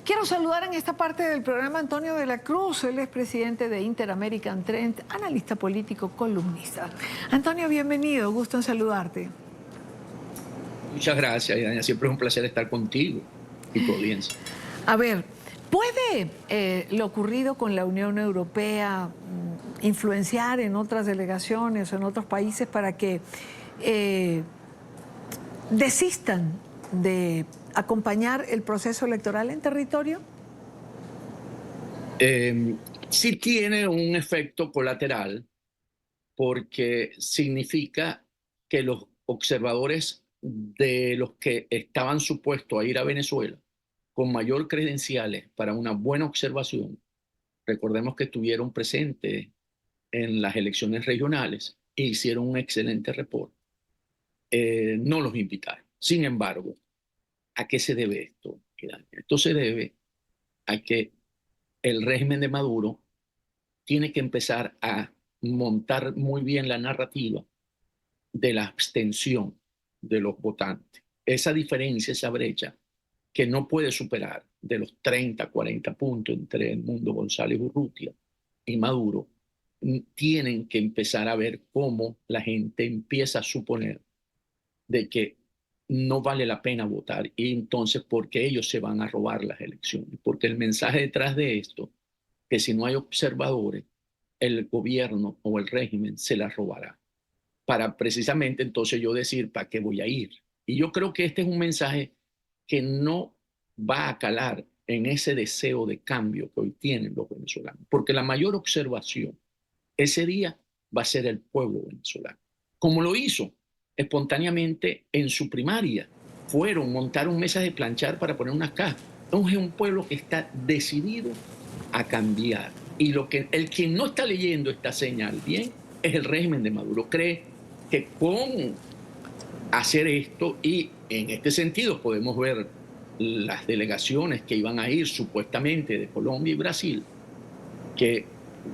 Quiero saludar en esta parte del programa a Antonio de la Cruz, él es presidente de Inter-American Trend, analista político, columnista. Antonio, bienvenido, gusto en saludarte. Muchas gracias, Diana. Siempre es un placer estar contigo y tu audiencia. A ver, ¿puede lo ocurrido con la Unión Europea influenciar en otras delegaciones o en otros países para que desistan de acompañar el proceso electoral en territorio? Sí tiene un efecto colateral porque significa que los observadores de los que estaban supuestos a ir a Venezuela con mayor credenciales para una buena observación, recordemos que estuvieron presentes en las elecciones regionales e hicieron un excelente reporte, no los invitaron. Sin embargo, ¿a qué se debe esto? Esto se debe a que el régimen de Maduro tiene que empezar a montar muy bien la narrativa de la abstención de los votantes. Esa diferencia, esa brecha que no puede superar de los 30, 40 puntos entre el Mundo González Urrutia y Maduro, tienen que empezar a ver cómo la gente empieza a suponer de que no vale la pena votar y entonces porque ellos se van a robar las elecciones. Porque el mensaje detrás de esto, que si no hay observadores, el gobierno o el régimen se las robará. Para precisamente entonces yo decir, ¿para qué voy a ir? Y yo creo que este es un mensaje que no va a calar en ese deseo de cambio que hoy tienen los venezolanos. Porque la mayor observación ese día va a ser el pueblo venezolano. Como lo hizo espontáneamente en su primaria. Montaron mesas de planchar para poner unas cajas. Entonces es un pueblo que está decidido a cambiar. Y el quien no está leyendo esta señal bien es el régimen de Maduro. Cree que con hacer esto, y en este sentido podemos ver las delegaciones que iban a ir supuestamente de Colombia y Brasil, que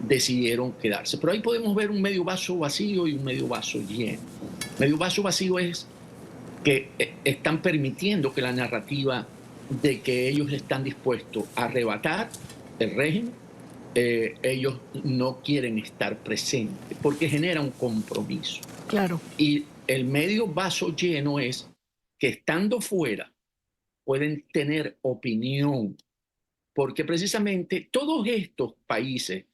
decidieron quedarse. Pero ahí podemos ver un medio vaso vacío y un medio vaso lleno. Medio vaso vacío es que están permitiendo que la narrativa de que ellos están dispuestos a arrebatar el régimen, ellos no quieren estar presentes porque genera un compromiso. Claro. Y el medio vaso lleno es que estando fuera pueden tener opinión, porque precisamente todos estos países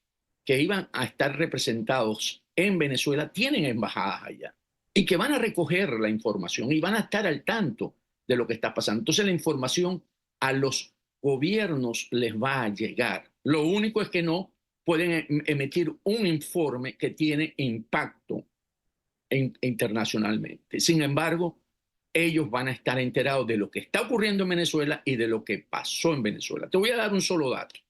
que iban a estar representados en Venezuela tienen embajadas allá y que van a recoger la información y van a estar al tanto de lo que está pasando. Entonces la información a los gobiernos les va a llegar. Lo único es que no pueden emitir un informe que tiene impacto internacionalmente. Sin embargo, ellos van a estar enterados de lo que está ocurriendo en Venezuela y de lo que pasó en Venezuela. Te voy a dar un solo dato.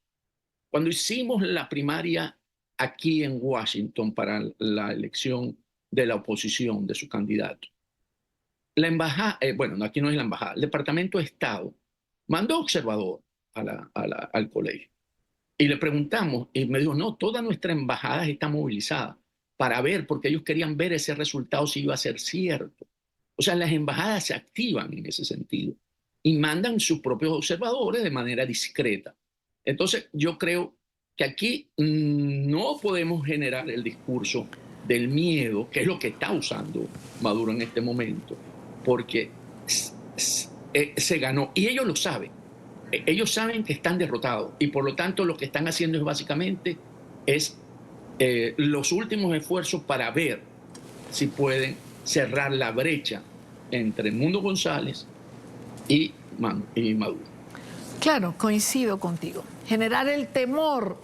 Cuando hicimos la primaria aquí en Washington para la elección de la oposición de su candidato, la embajada, bueno, aquí no es la embajada, el Departamento de Estado mandó observador al colegio y le preguntamos y me dijo, no, toda nuestra embajada está movilizada para ver, porque ellos querían ver ese resultado si iba a ser cierto. O sea, las embajadas se activan en ese sentido y mandan sus propios observadores de manera discreta. Entonces, yo creo que aquí no podemos generar el discurso del miedo, que es lo que está usando Maduro en este momento, porque se ganó y ellos lo saben. Ellos saben que están derrotados y por lo tanto lo que están haciendo es básicamente los últimos esfuerzos para ver si pueden cerrar la brecha entre el Mundo González y Maduro. Claro, coincido contigo. Generar el temor.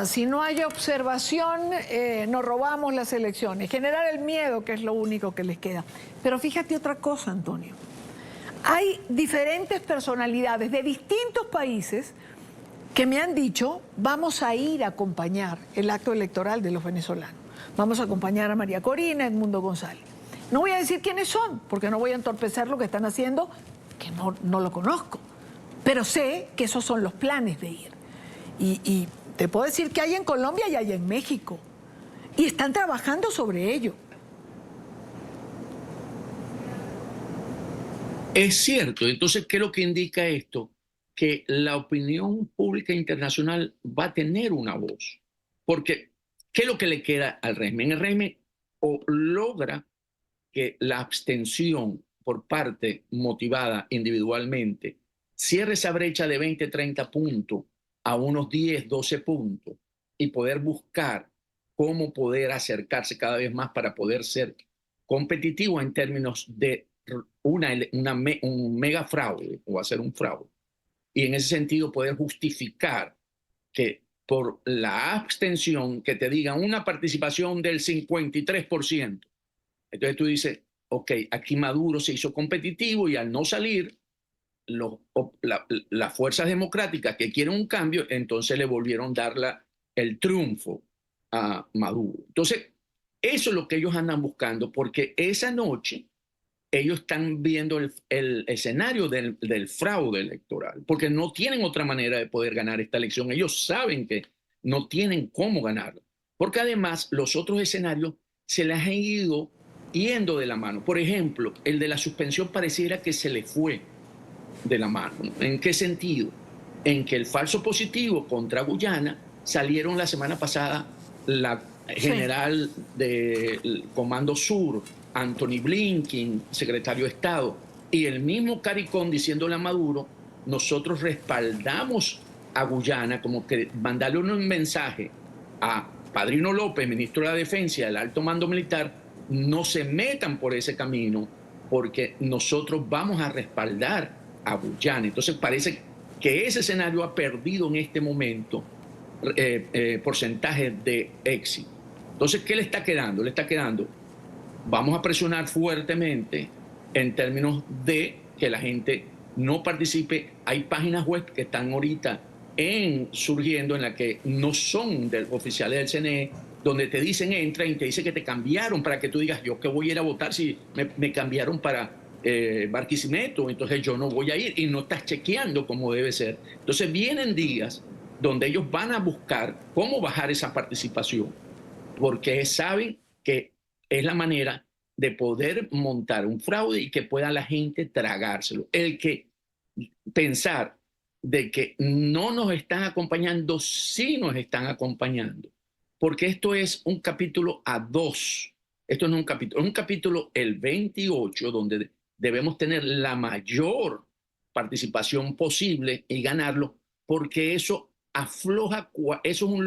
Si no hay observación, nos robamos las elecciones. Generar el miedo, que es lo único que les queda. Pero fíjate otra cosa, Antonio. Hay diferentes personalidades de distintos países que me han dicho, vamos a ir a acompañar el acto electoral de los venezolanos. Vamos a acompañar a María Corina, Edmundo González. No voy a decir quiénes son, porque no voy a entorpecer lo que están haciendo, que no lo conozco. Pero sé que esos son los planes de ir. Y te puedo decir que hay en Colombia y hay en México. Y están trabajando sobre ello. Es cierto. Entonces, ¿qué es lo que indica esto? que la opinión pública internacional va a tener una voz. Porque, ¿qué es lo que le queda al régimen? El régimen o logra que la abstención por parte motivada individualmente cierre esa brecha de 20, 30 puntos a unos 10, 12 puntos y poder buscar cómo poder acercarse cada vez más para poder ser competitivo en términos de un mega fraude o hacer un fraude. Y en ese sentido poder justificar que por la abstención que te digan una participación del 53%, entonces tú dices, ok, aquí Maduro se hizo competitivo y al no salir, las fuerzas democráticas que quieren un cambio, entonces le volvieron a dar el triunfo a Maduro. Entonces, eso es lo que ellos andan buscando, porque esa noche ellos están viendo el escenario del fraude electoral, porque no tienen otra manera de poder ganar esta elección. Ellos saben que no tienen cómo ganarla, porque además los otros escenarios se les han ido yendo de la mano. Por ejemplo, el de la suspensión pareciera que se le fue de la mano. ¿En qué sentido? En que el falso positivo contra Guyana salieron la semana pasada la general del Comando Sur, Anthony Blinken, secretario de Estado, y el mismo CARICOM diciéndole a Maduro, nosotros respaldamos a Guyana, como que mandarle un mensaje a Padrino López, ministro de la Defensa, y al alto mando militar, no se metan por ese camino, porque nosotros vamos a respaldar a Guyana. Entonces parece que ese escenario ha perdido en este momento porcentaje de éxito. Entonces, ¿qué le está quedando? Le está quedando, vamos a presionar fuertemente en términos de que la gente no participe. Hay páginas web que están ahorita surgiendo en las que no son oficiales del CNE, donde te dicen entra y te dice que te cambiaron para que tú digas, yo que voy a ir a votar si me cambiaron para Barquisimeto, entonces yo no voy a ir, y no estás chequeando como debe ser. Entonces vienen días donde ellos van a buscar cómo bajar esa participación, porque saben que es la manera de poder montar un fraude y que pueda la gente tragárselo. El que pensar de que no nos están acompañando, sí nos están acompañando, porque esto es un capítulo a dos. Esto no es un capítulo, es un capítulo el 28, donde debemos tener la mayor participación posible y ganarlo, porque eso afloja, eso es un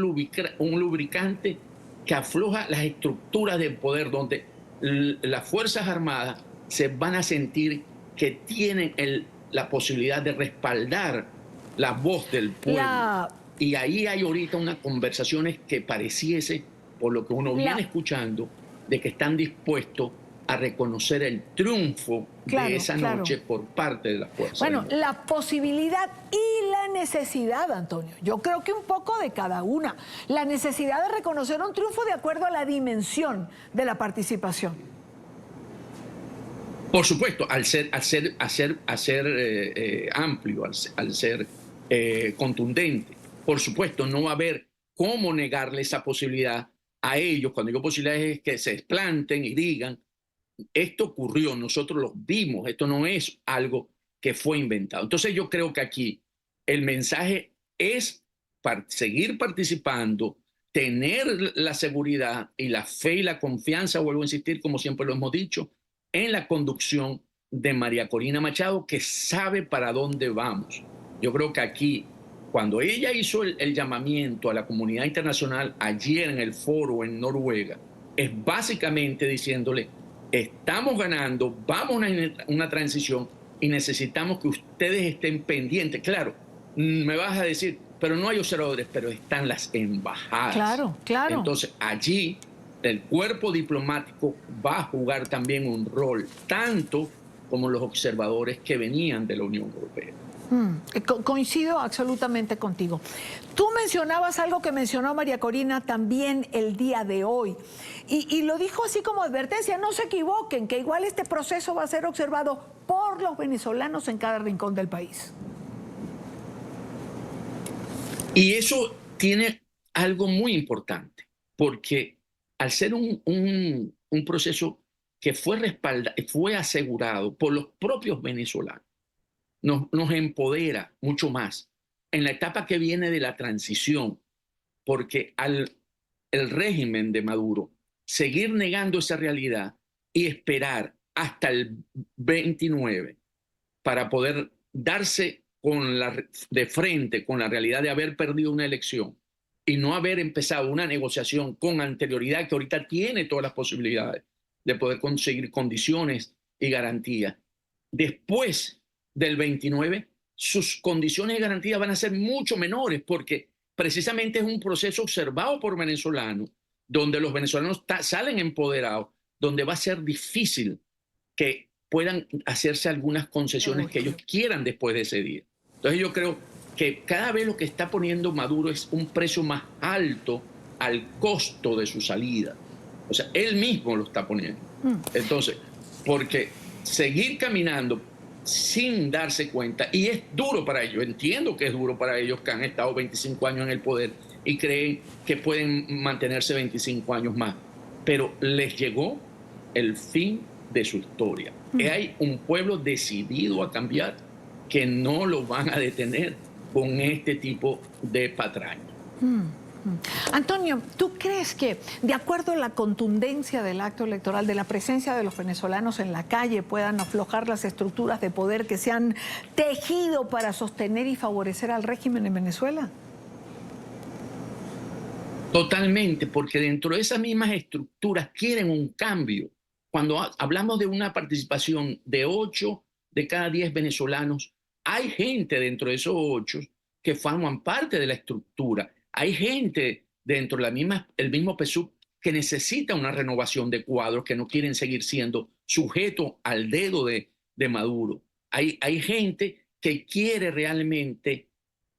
lubricante que afloja las estructuras del poder, donde las Fuerzas Armadas se van a sentir que tienen la posibilidad de respaldar la voz del pueblo. Y ahí hay ahorita unas conversaciones que pareciese, por lo que uno viene escuchando, de que están dispuestos a reconocer el triunfo de esa noche por parte de las fuerzas. Bueno, la posibilidad y la necesidad, Antonio. Yo creo que un poco de cada una. La necesidad de reconocer un triunfo de acuerdo a la dimensión de la participación. Por supuesto, al ser amplio, al ser contundente. Por supuesto, no va a haber cómo negarle esa posibilidad a ellos. Cuando digo posibilidades es que se desplanten y digan, esto ocurrió, nosotros lo vimos, esto no es algo que fue inventado. Entonces yo creo que aquí el mensaje es seguir participando, tener la seguridad y la fe y la confianza, vuelvo a insistir, como siempre lo hemos dicho, en la conducción de María Corina Machado, que sabe para dónde vamos. Yo creo que aquí, cuando ella hizo el llamamiento a la comunidad internacional ayer en el foro en Noruega, es básicamente diciéndole, estamos ganando, vamos a una transición y necesitamos que ustedes estén pendientes. Claro, me vas a decir, pero no hay observadores, pero están las embajadas. Claro, claro. Entonces allí el cuerpo diplomático va a jugar también un rol, tanto como los observadores que venían de la Unión Europea. Coincido absolutamente contigo. Tú mencionabas algo que mencionó María Corina también el día de hoy, y lo dijo así como advertencia: no se equivoquen, que igual este proceso va a ser observado por los venezolanos en cada rincón del país. Y eso tiene algo muy importante, porque al ser un proceso que fue asegurado por los propios venezolanos, nos empodera mucho más en la etapa que viene de la transición, porque el régimen de Maduro seguir negando esa realidad y esperar hasta el 29 para poder darse de frente con la realidad de haber perdido una elección y no haber empezado una negociación con anterioridad, que ahorita tiene todas las posibilidades de poder conseguir condiciones y garantías. Después del 29, sus condiciones de garantía van a ser mucho menores, porque precisamente es un proceso observado por venezolanos, donde los venezolanos salen empoderados, donde va a ser difícil que puedan hacerse algunas concesiones que ellos quieran después de ese día. Entonces yo creo que cada vez lo que está poniendo Maduro es un precio más alto al costo de su salida. O sea, él mismo lo está poniendo. Entonces, porque seguir caminando sin darse cuenta, y es duro para ellos, entiendo que es duro para ellos que han estado 25 años en el poder y creen que pueden mantenerse 25 años más, pero les llegó el fin de su historia. Hay un pueblo decidido a cambiar que no lo van a detener con este tipo de patraña. Antonio, ¿tú crees que, de acuerdo a la contundencia del acto electoral, de la presencia de los venezolanos en la calle, puedan aflojar las estructuras de poder que se han tejido para sostener y favorecer al régimen en Venezuela? Totalmente, porque dentro de esas mismas estructuras quieren un cambio. Cuando hablamos de una participación de 8 de cada 10 venezolanos, hay gente dentro de esos 8 que forman parte de la estructura. Hay gente dentro de el mismo PSUV que necesita una renovación de cuadros, que no quieren seguir siendo sujetos al dedo de Maduro. Hay gente que quiere realmente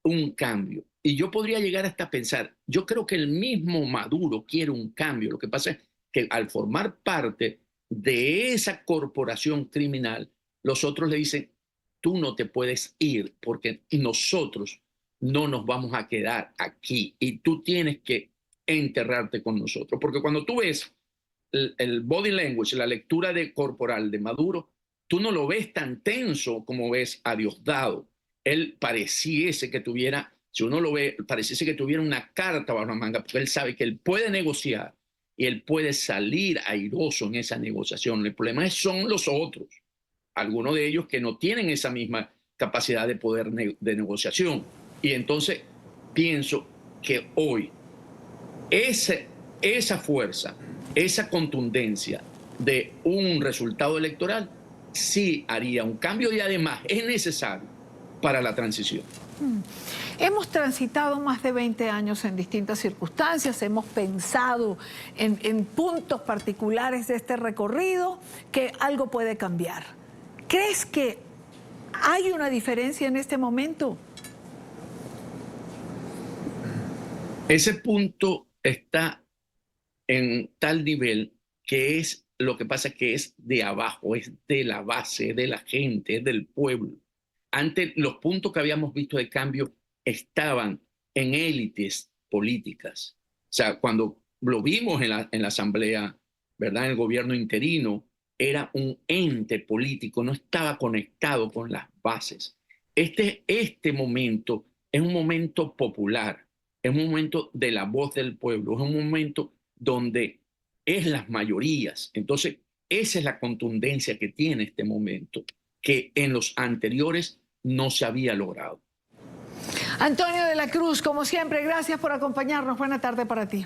un cambio. Y yo podría llegar hasta pensar, yo creo que el mismo Maduro quiere un cambio. Lo que pasa es que al formar parte de esa corporación criminal, los otros le dicen, tú no te puedes ir porque nosotros no nos vamos a quedar aquí y tú tienes que enterrarte con nosotros. Porque cuando tú ves el body language, la lectura corporal de Maduro, tú no lo ves tan tenso como ves a Diosdado. Él pareciese que tuviera, si uno lo ve, pareciese que tuviera una carta bajo la manga, porque él sabe que él puede negociar y él puede salir airoso en esa negociación. El problema son los otros, algunos de ellos que no tienen esa misma capacidad de poder de negociación. Y entonces pienso que hoy esa fuerza, esa contundencia de un resultado electoral sí haría un cambio y además es necesario para la transición. Hemos transitado más de 20 años en distintas circunstancias, hemos pensado en puntos particulares de este recorrido que algo puede cambiar. ¿Crees que hay una diferencia en este momento? Ese punto está en tal nivel que es lo que pasa que es de abajo, es de la base, es de la gente, es del pueblo. Antes los puntos que habíamos visto de cambio estaban en élites políticas. O sea, cuando lo vimos en la asamblea, ¿verdad? En el gobierno interino, era un ente político, no estaba conectado con las bases. Este momento es un momento popular, es un momento de la voz del pueblo, es un momento donde es las mayorías. Entonces, esa es la contundencia que tiene este momento, que en los anteriores no se había logrado. Antonio de la Cruz, como siempre, gracias por acompañarnos. Buena tarde para ti.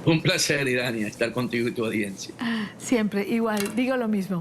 Un placer, Irania, estar contigo y tu audiencia. Siempre, igual, digo lo mismo.